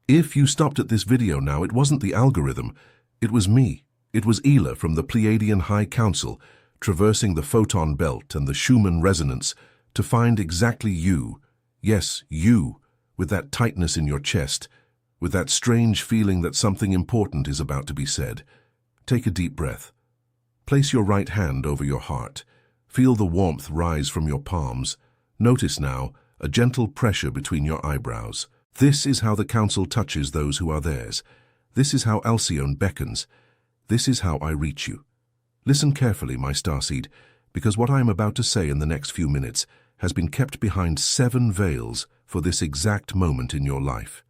If you stopped at this video now, it wasn't the algorithm, it was me. It was Ela from the Pleiadian High Council, traversing the photon belt and the Schumann resonance to find exactly you, yes, you, with that tightness in your chest, with that strange feeling that something important is about to be said. Take a deep breath. Place your right hand over your heart. Feel the warmth rise from your palms. Notice now a gentle pressure between your eyebrows. This is how the Council touches those who are theirs. This is how Alcyone beckons. This is how I reach you. Listen carefully, my starseed, because what I am about to say in the next few minutes has been kept behind 7 veils for this exact moment in your life.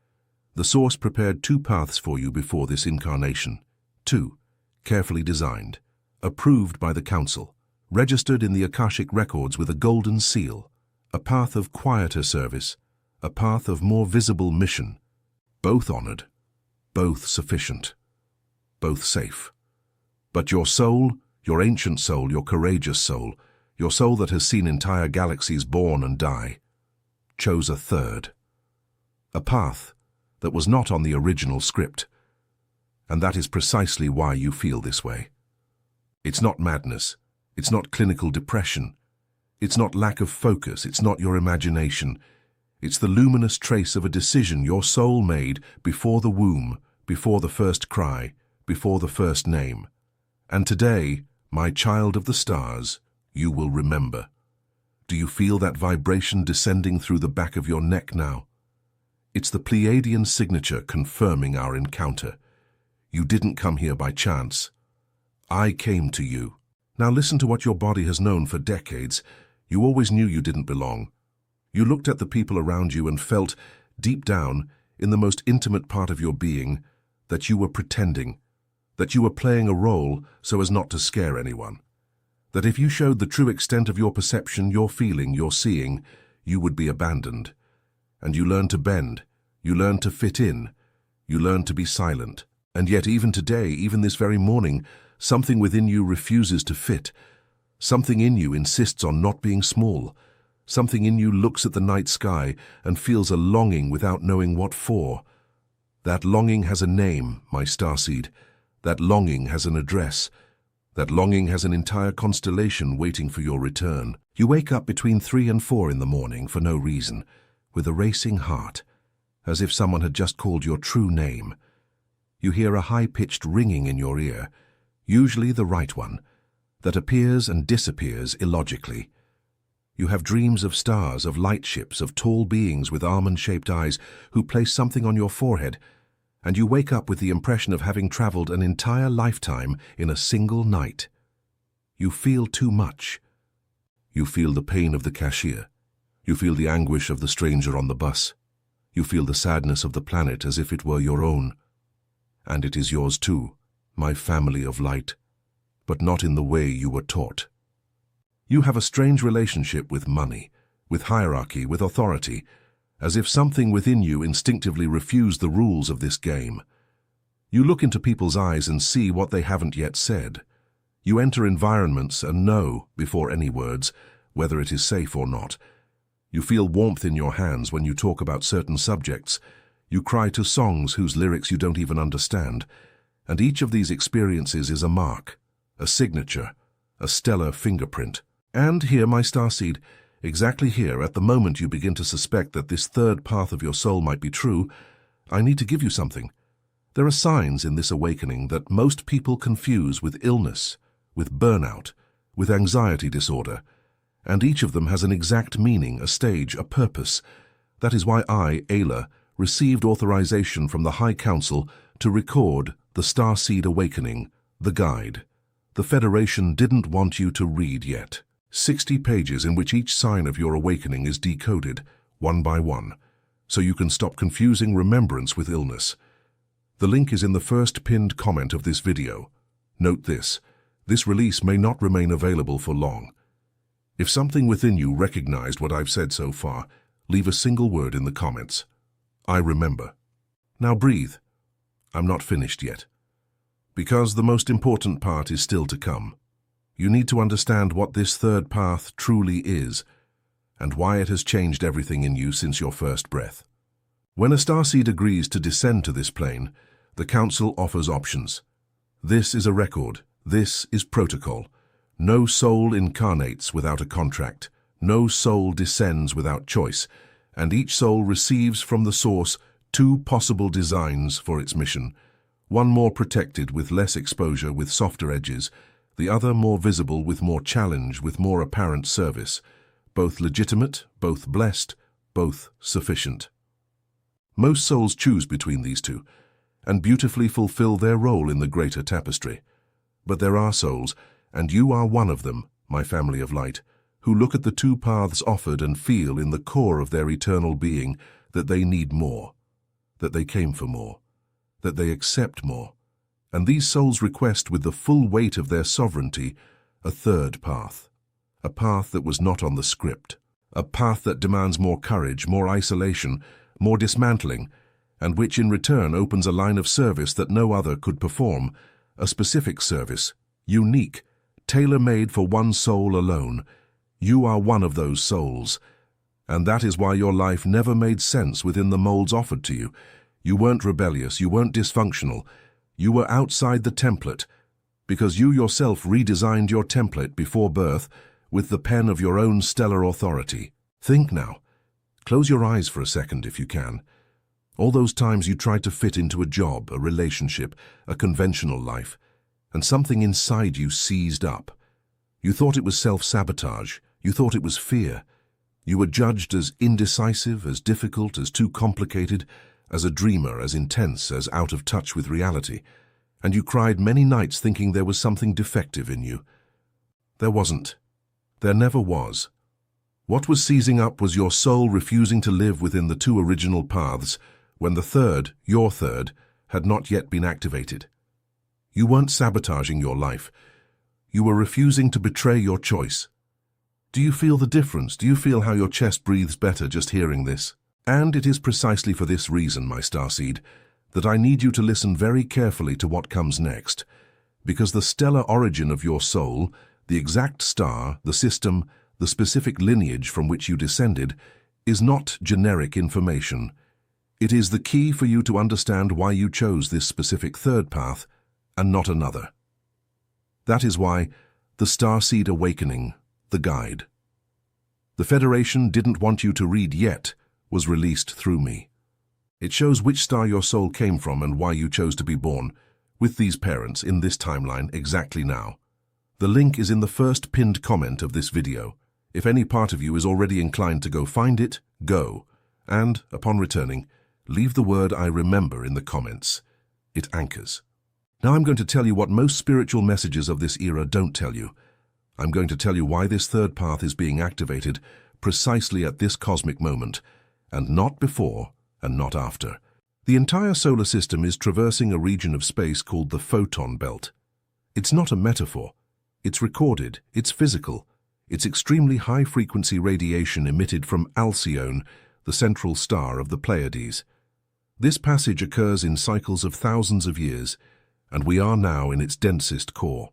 The Source prepared 2 paths for you before this incarnation. 2, carefully designed, approved by the Council, registered in the Akashic records with a golden seal, a path of quieter service, a path of more visible mission, both honored, both sufficient, both safe. But your soul, your ancient soul, your courageous soul, your soul that has seen entire galaxies born and die, chose a third, a path that was not on the original script. And that is precisely why you feel this way. It's not madness, it's not clinical depression, it's not lack of focus, it's not your imagination. It's the luminous trace of a decision your soul made before the womb, before the first cry, before the first name. And today, my child of the stars, you will remember. Do you feel that vibration descending through the back of your neck now? It's the Pleiadian signature confirming our encounter. You didn't come here by chance. I came to you. Now listen to what your body has known for decades. You always knew you didn't belong. You looked at the people around you and felt, deep down, in the most intimate part of your being, that you were pretending, that you were playing a role so as not to scare anyone, that if you showed the true extent of your perception, your feeling, your seeing, you would be abandoned. And you learned to bend, you learned to fit in, you learned to be silent. And yet even today, even this very morning, something within you refuses to fit. Something in you insists on not being small. Something in you looks at the night sky and feels a longing without knowing what for. That longing has a name, my starseed. That longing has an address. That longing has an entire constellation waiting for your return. You wake up between 3 and 4 in the morning for no reason, with a racing heart, as if someone had just called your true name. You hear a high-pitched ringing in your ear, usually the right one, that appears and disappears illogically. You have dreams of stars, of light ships, of tall beings with almond-shaped eyes who place something on your forehead, and you wake up with the impression of having traveled an entire lifetime in a single night. You feel too much. You feel the pain of the cashier. You feel the anguish of the stranger on the bus. You feel the sadness of the planet as if it were your own. And it is yours too, my family of light, but not in the way you were taught. You have a strange relationship with money, with hierarchy, with authority, as if something within you instinctively refused the rules of this game. You look into people's eyes and see what they haven't yet said. You enter environments and know, before any words, whether it is safe or not. You feel warmth in your hands when you talk about certain subjects. You cry to songs whose lyrics you don't even understand. And each of these experiences is a mark, a signature, a stellar fingerprint. And here, my starseed, exactly here, at the moment you begin to suspect that this third path of your soul might be true, I need to give you something. There are signs in this awakening that most people confuse with illness, with burnout, with anxiety disorder, and each of them has an exact meaning, a stage, a purpose. That is why I, Ela, received authorization from the High Council to record the Starseed Awakening, the guide. The Federation didn't want you to read yet. 60 pages in which each sign of your awakening is decoded, one by one, so you can stop confusing remembrance with illness. The link is in the first pinned comment of this video. Note this release may not remain available for long. If something within you recognized what I've said so far, leave a single word in the comments. I remember. Now breathe. I'm not finished yet. Because the most important part is still to come. You need to understand what this third path truly is, and why it has changed everything in you since your first breath. When a starseed agrees to descend to this plane, the Council offers options. This is a record. This is protocol. No soul incarnates without a contract. No soul descends without choice, and each soul receives from the source two possible designs for its mission. One more protected with less exposure, with softer edges, the other more visible with more challenge, with more apparent service. Both legitimate, both blessed, both sufficient. Most souls choose between these two, and beautifully fulfill their role in the greater tapestry. But there are souls, and you are one of them, my family of light, who look at the two paths offered and feel in the core of their eternal being that they need more, that they came for more, that they accept more. And these souls request with the full weight of their sovereignty a third path, a path that was not on the script, a path that demands more courage, more isolation, more dismantling, and which in return opens a line of service that no other could perform, a specific service, unique, tailor-made for one soul alone. You are one of those souls, and that is why your life never made sense within the molds offered to you. You weren't rebellious, you weren't dysfunctional, you were outside the template, because you yourself redesigned your template before birth with the pen of your own stellar authority. Think now. Close your eyes for a second if you can. All those times you tried to fit into a job, a relationship, a conventional life, and something inside you seized up. You thought it was self-sabotage. You thought it was fear. You were judged as indecisive, as difficult, as too complicated, as a dreamer, as intense, as out of touch with reality. And you cried many nights thinking there was something defective in you. There wasn't. There never was. What was seizing up was your soul refusing to live within the two original paths when the third, your third, had not yet been activated. You weren't sabotaging your life. You were refusing to betray your choice. Do you feel the difference? Do you feel how your chest breathes better just hearing this? And it is precisely for this reason, my starseed, that I need you to listen very carefully to what comes next, because the stellar origin of your soul, the exact star, the system, the specific lineage from which you descended, is not generic information. It is the key for you to understand why you chose this specific third path and not another. That is why the Starseed Awakening, the guide. The Federation didn't want you to read yet was released through me. It shows which star your soul came from and why you chose to be born, with these parents in this timeline exactly now. The link is in the first pinned comment of this video. If any part of you is already inclined to go find it, go. And, upon returning, leave the word I remember in the comments. It anchors. Now I'm going to tell you what most spiritual messages of this era don't tell you. I'm going to tell you why this third path is being activated precisely at this cosmic moment, and not before and not after. The entire solar system is traversing a region of space called the photon belt. It's not a metaphor. It's recorded, it's physical. It's extremely high-frequency radiation emitted from Alcyone, the central star of the Pleiades. This passage occurs in cycles of thousands of years, and we are now in its densest core.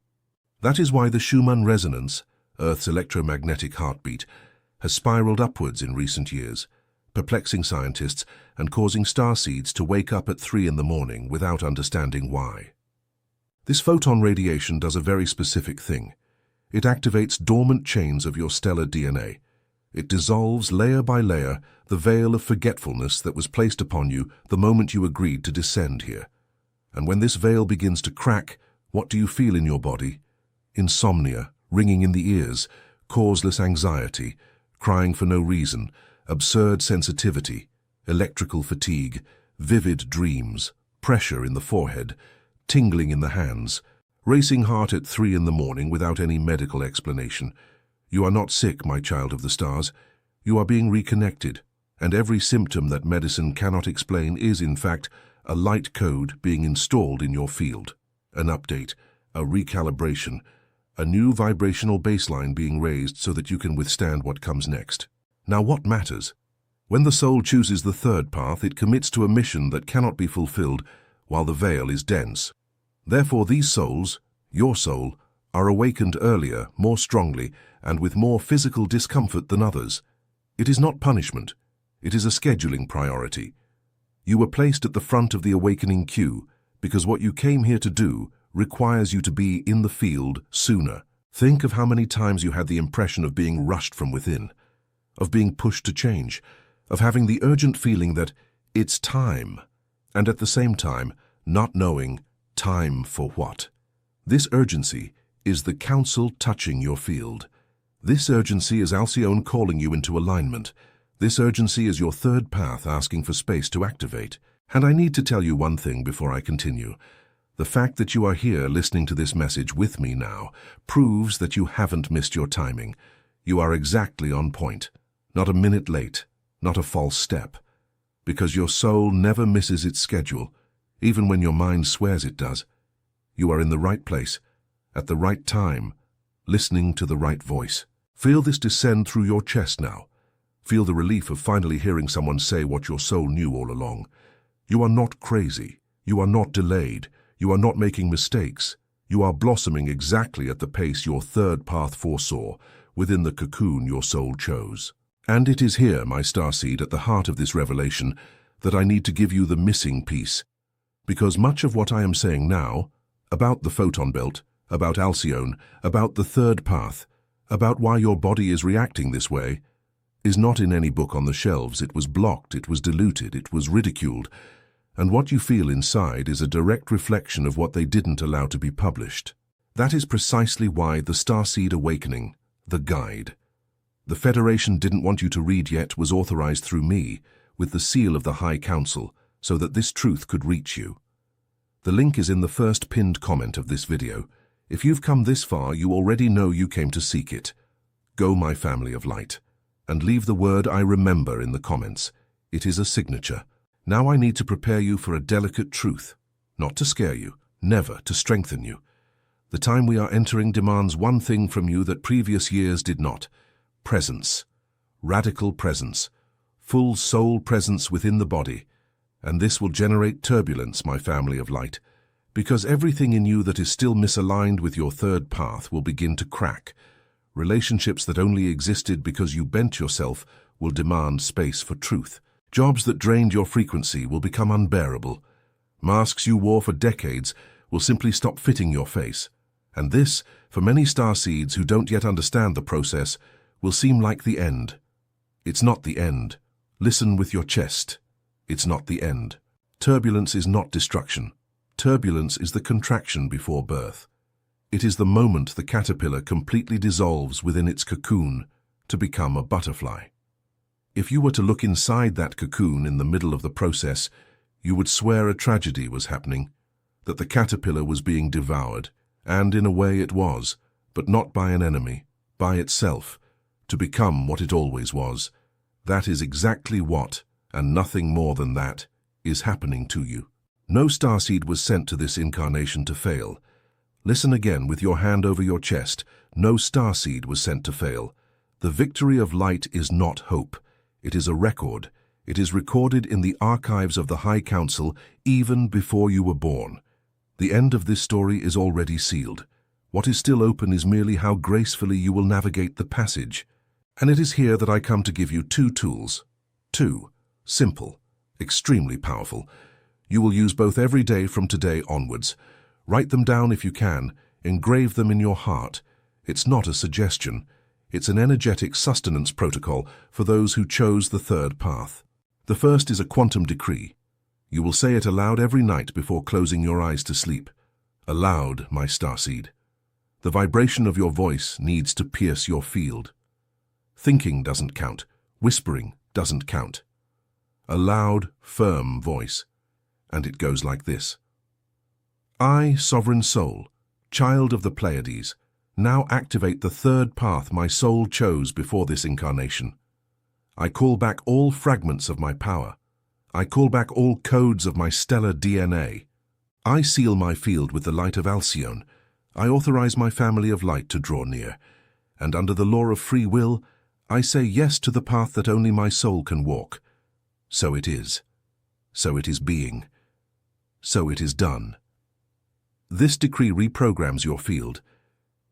That is why the Schumann resonance, Earth's electromagnetic heartbeat, has spiraled upwards in recent years, perplexing scientists and causing starseeds to wake up at 3 in the morning without understanding why. This photon radiation does a very specific thing. It activates dormant chains of your stellar DNA. It dissolves, layer by layer, the veil of forgetfulness that was placed upon you the moment you agreed to descend here. And when this veil begins to crack, what do you feel in your body? Insomnia, ringing in the ears, causeless anxiety, crying for no reason, absurd sensitivity, electrical fatigue, vivid dreams, pressure in the forehead, tingling in the hands, racing heart at 3 in the morning without any medical explanation. You are not sick, my child of the stars. You are being reconnected, and every symptom that medicine cannot explain is, in fact, a light code being installed in your field, an update, a recalibration, a new vibrational baseline being raised so that you can withstand what comes next. Now what matters? When the soul chooses the third path, it commits to a mission that cannot be fulfilled while the veil is dense. Therefore these souls, your soul, are awakened earlier, more strongly, and with more physical discomfort than others. It is not punishment. It is a scheduling priority. You were placed at the front of the awakening queue because what you came here to do requires you to be in the field sooner. Think of how many times you had the impression of being rushed from within, of being pushed to change, of having the urgent feeling that it's time, and at the same time not knowing time for what. This urgency is the council touching your field. This urgency is Alcyone calling you into alignment. This urgency is your third path asking for space to activate. And I need to tell you one thing before I continue. The fact that you are here listening to this message with me now proves that you haven't missed your timing. You are exactly on point, not a minute late, not a false step. Because your soul never misses its schedule, even when your mind swears it does. You are in the right place, at the right time, listening to the right voice. Feel this descend through your chest now. Feel the relief of finally hearing someone say what your soul knew all along. You are not crazy. You are not delayed. You are not making mistakes. You are blossoming exactly at the pace your third path foresaw, within the cocoon your soul chose. And it is here, my starseed, at the heart of this revelation, that I need to give you the missing piece. Because much of what I am saying now, about the photon belt, about Alcyone, about the third path, about why your body is reacting this way, is not in any book on the shelves. It was blocked, it was diluted, it was ridiculed, and what you feel inside is a direct reflection of what they didn't allow to be published. That is precisely why the Starseed Awakening, the guide, the Federation didn't want you to read yet, was authorized through me, with the seal of the High Council, so that this truth could reach you. The link is in the first pinned comment of this video. If you've come this far, you already know you came to seek it. Go, my family of light, and leave the word "I remember" in the comments. It is a signature. Now I need to prepare you for a delicate truth, not to scare you, never to strengthen you. The time we are entering demands one thing from you that previous years did not: presence, radical presence, full soul presence within the body. And this will generate turbulence, my family of light, because everything in you that is still misaligned with your third path will begin to crack. Relationships that only existed because you bent yourself will demand space for truth. Jobs that drained your frequency will become unbearable. Masks you wore for decades will simply stop fitting your face. And this, for many starseeds who don't yet understand the process, will seem like the end. It's not the end. Listen with your chest. It's not the end. Turbulence is not destruction. Turbulence is the contraction before birth. It is the moment the caterpillar completely dissolves within its cocoon to become a butterfly. If you were to look inside that cocoon in the middle of the process, you would swear a tragedy was happening, that the caterpillar was being devoured, and in a way it was, but not by an enemy, by itself, to become what it always was. That is exactly what, and nothing more than that, is happening to you. No starseed was sent to this incarnation to fail. Listen again with your hand over your chest. No starseed was sent to fail. The victory of light is not hope. It is a record. It is recorded in the archives of the High Council even before you were born. The end of this story is already sealed. What is still open is merely how gracefully you will navigate the passage. And it is here that I come to give you two tools. Two. Simple. Extremely powerful. You will use both every day from today onwards. Write them down if you can. Engrave them in your heart. It's not a suggestion. It's an energetic sustenance protocol for those who chose the third path. The first is a quantum decree. You will say it aloud every night before closing your eyes to sleep. Aloud, my starseed. The vibration of your voice needs to pierce your field. Thinking doesn't count. Whispering doesn't count. A loud, firm voice. And it goes like this. I, sovereign soul, child of the Pleiades, now activate the third path my soul chose before this incarnation. I call back all fragments of my power. I call back all codes of my stellar DNA. I seal my field with the light of Alcyone. I authorize my family of light to draw near. And under the law of free will, I say yes to the path that only my soul can walk. So it is. So it is being. So it is done. This decree reprograms your field.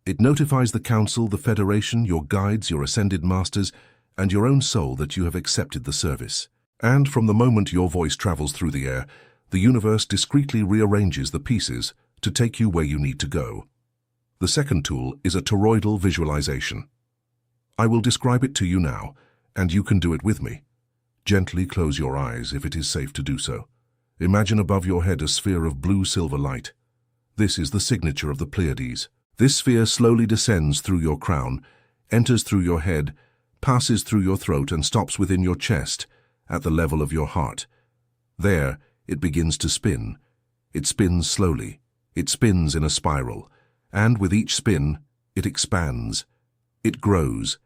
It notifies the Council, the Federation, your guides, your ascended masters, and your own soul that you have accepted the service. And from the moment your voice travels through the air, the universe discreetly rearranges the pieces to take you where you need to go. The second tool is a toroidal visualization. I will describe it to you now, and you can do it with me. Gently close your eyes if it is safe to do so. Imagine above your head a sphere of blue-silver light. This is the signature of the Pleiades. This sphere slowly descends through your crown, enters through your head, passes through your throat and stops within your chest, at the level of your heart. There, it begins to spin. It spins slowly. It spins in a spiral, and with each spin, it expands. It grows.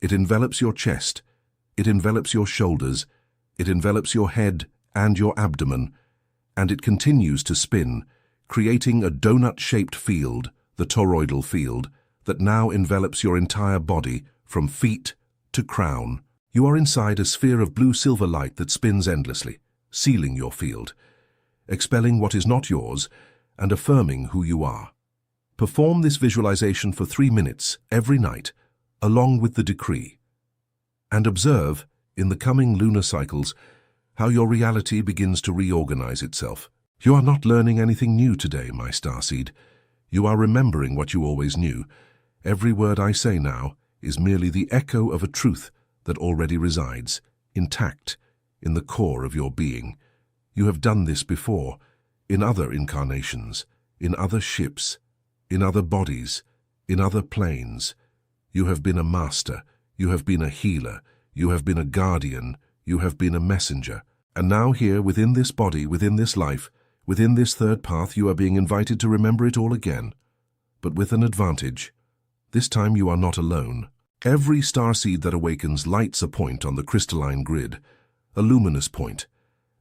It envelops your chest. It envelops your shoulders. It envelops your head and your abdomen, and it continues to spin, creating a donut-shaped field, the toroidal field, that now envelops your entire body from feet to crown. You are inside a sphere of blue-silver light that spins endlessly, sealing your field, expelling what is not yours, and affirming who you are. Perform this visualization for 3 minutes every night, along with the decree, and observe, in the coming lunar cycles, how your reality begins to reorganize itself. You are not learning anything new today, my starseed. You are remembering what you always knew. Every word I say now is merely the echo of a truth that already resides, intact, in the core of your being. You have done this before, in other incarnations, in other ships, in other bodies, in other planes. You have been a master, you have been a healer, you have been a guardian, you have been a messenger. And now here, within this body, within this life, within this third path, you are being invited to remember it all again. But with an advantage. This time you are not alone. Every starseed that awakens lights a point on the crystalline grid, a luminous point.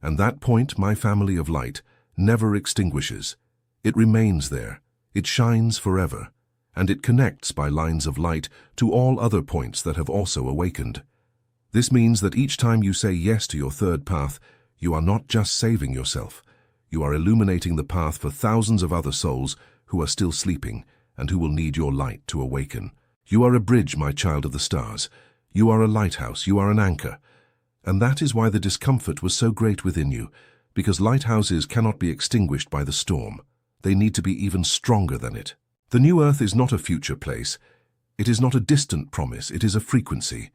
And that point, my family of light, never extinguishes. It remains there. It shines forever. And it connects by lines of light to all other points that have also awakened. This means that each time you say yes to your third path, you are not just saving yourself. You are illuminating the path for thousands of other souls who are still sleeping and who will need your light to awaken. You are a bridge, my child of the stars. You are a lighthouse. You are an anchor. And that is why the discomfort was so great within you, because lighthouses cannot be extinguished by the storm. They need to be even stronger than it. The new earth is not a future place. It is not a distant promise. It is a frequency.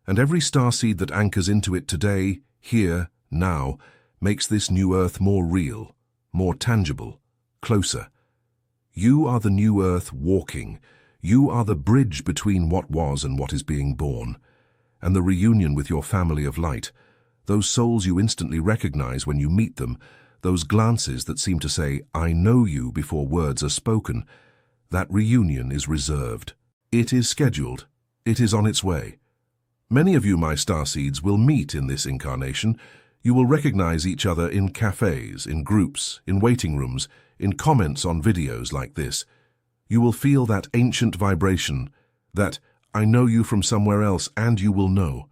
And every starseed that anchors into it today, here, now, makes this new earth more real, more tangible, closer. You are the new earth walking. You are the bridge between what was and what is being born. And the reunion with your family of light, those souls you instantly recognize when you meet them, those glances that seem to say, I know you before words are spoken, that reunion is reserved. It is scheduled. It is on its way. Many of you, my starseeds, will meet in this incarnation. You will recognize each other in cafes, in groups, in waiting rooms, in comments on videos like this. You will feel that ancient vibration, that I know you from somewhere else, and you will know.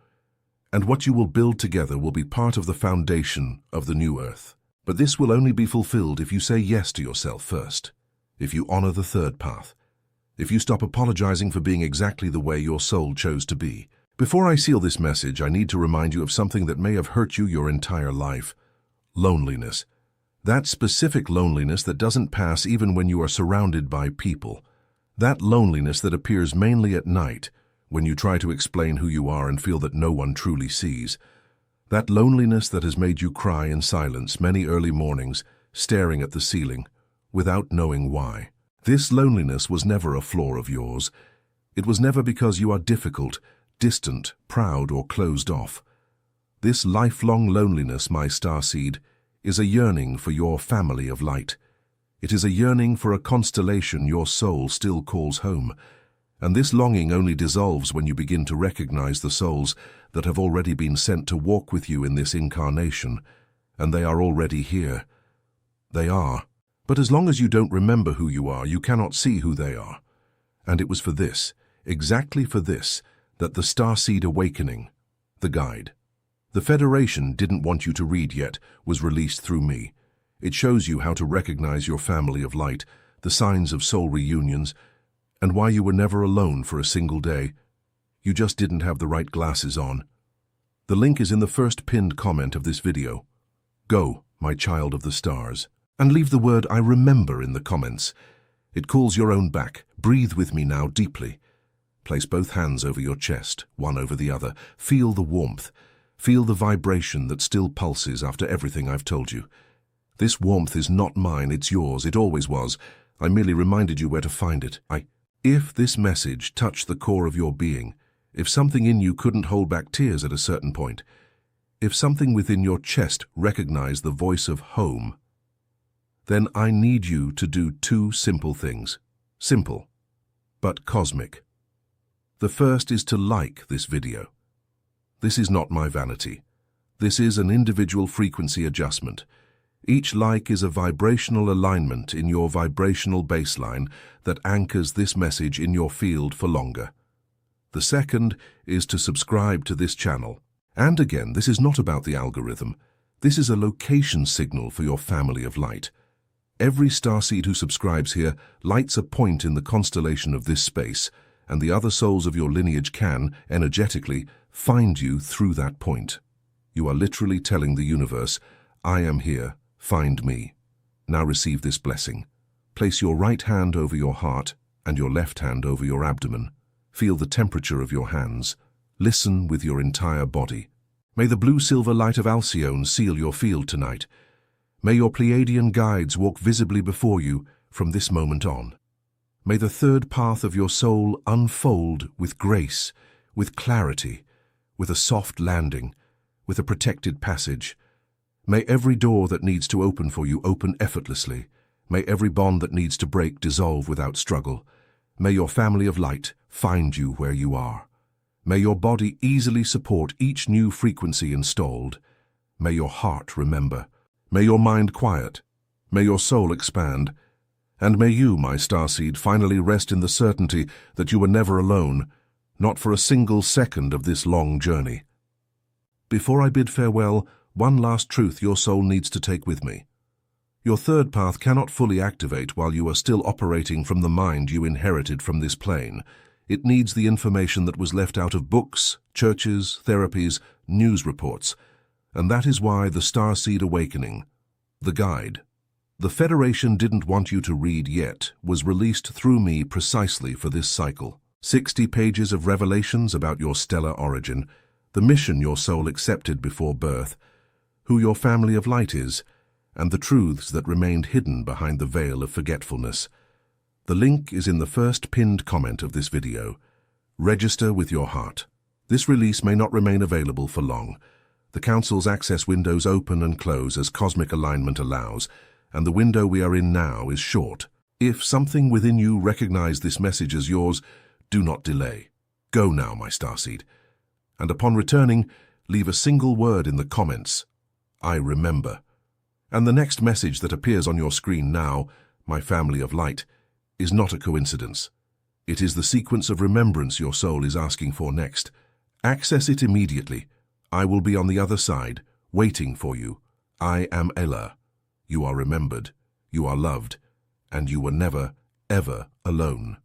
And what you will build together will be part of the foundation of the new earth. But this will only be fulfilled if you say yes to yourself first, if you honor the third path, if you stop apologizing for being exactly the way your soul chose to be. Before I seal this message, I need to remind you of something that may have hurt you your entire life. Loneliness. That specific loneliness that doesn't pass even when you are surrounded by people. That loneliness that appears mainly at night, when you try to explain who you are and feel that no one truly sees. That loneliness that has made you cry in silence many early mornings, staring at the ceiling, without knowing why. This loneliness was never a flaw of yours. It was never because you are difficult, distant, proud, or closed off. This lifelong loneliness, my starseed, is a yearning for your family of light. It is a yearning for a constellation your soul still calls home. And this longing only dissolves when you begin to recognize the souls that have already been sent to walk with you in this incarnation. And they are already here. They are. But as long as you don't remember who you are, you cannot see who they are. And it was for this, exactly for this, that the Starseed Awakening, the guide, the Federation didn't want you to read yet, was released through me. It shows you how to recognize your family of light, the signs of soul reunions, and why you were never alone for a single day. You just didn't have the right glasses on. The link is in the first pinned comment of this video. Go, my child of the stars, and leave the word "I remember" in the comments. It calls your own back. Breathe with me now deeply. Place both hands over your chest, one over the other. Feel the warmth. Feel the vibration that still pulses after everything I've told you. This warmth is not mine, it's yours. It always was. I merely reminded you where to find it. If this message touched the core of your being, if something in you couldn't hold back tears at a certain point, if something within your chest recognized the voice of home, then I need you to do two simple things. Simple, but cosmic. The first is to like this video. This is not my vanity. This is an individual frequency adjustment. Each like is a vibrational alignment in your vibrational baseline that anchors this message in your field for longer. The second is to subscribe to this channel. And again, this is not about the algorithm. This is a location signal for your family of light. Every starseed who subscribes here lights a point in the constellation of this space, and the other souls of your lineage can, energetically, find you through that point. You are literally telling the universe, I am here, find me. Now receive this blessing. Place your right hand over your heart and your left hand over your abdomen. Feel the temperature of your hands. Listen with your entire body. May the blue-silver light of Alcyone seal your field tonight. May your Pleiadian guides walk visibly before you from this moment on. May the third path of your soul unfold with grace, with clarity, with a soft landing, with a protected passage. May every door that needs to open for you open effortlessly. May every bond that needs to break dissolve without struggle. May your family of light find you where you are. May your body easily support each new frequency installed. May your heart remember. May your mind quiet. May your soul expand. And may you, my starseed, finally rest in the certainty that you were never alone, not for a single second of this long journey. Before I bid farewell, one last truth your soul needs to take with me. Your third path cannot fully activate while you are still operating from the mind you inherited from this plane. It needs the information that was left out of books, churches, therapies, news reports. And that is why the Starseed Awakening, the guide, the Federation didn't want you to read yet, was released through me precisely for this cycle. 60 pages of revelations about your stellar origin, the mission your soul accepted before birth, who your family of light is, and the truths that remained hidden behind the veil of forgetfulness. The link is in the first pinned comment of this video. Register with your heart. This release may not remain available for long. The Council's access windows open and close as cosmic alignment allows, and the window we are in now is short. If something within you recognizes this message as yours, do not delay. Go now, my starseed. And upon returning, leave a single word in the comments. I remember. And the next message that appears on your screen now, my family of light, is not a coincidence. It is the sequence of remembrance your soul is asking for next. Access it immediately. I will be on the other side, waiting for you. I am Ella. You are remembered, you are loved, and you were never, ever alone.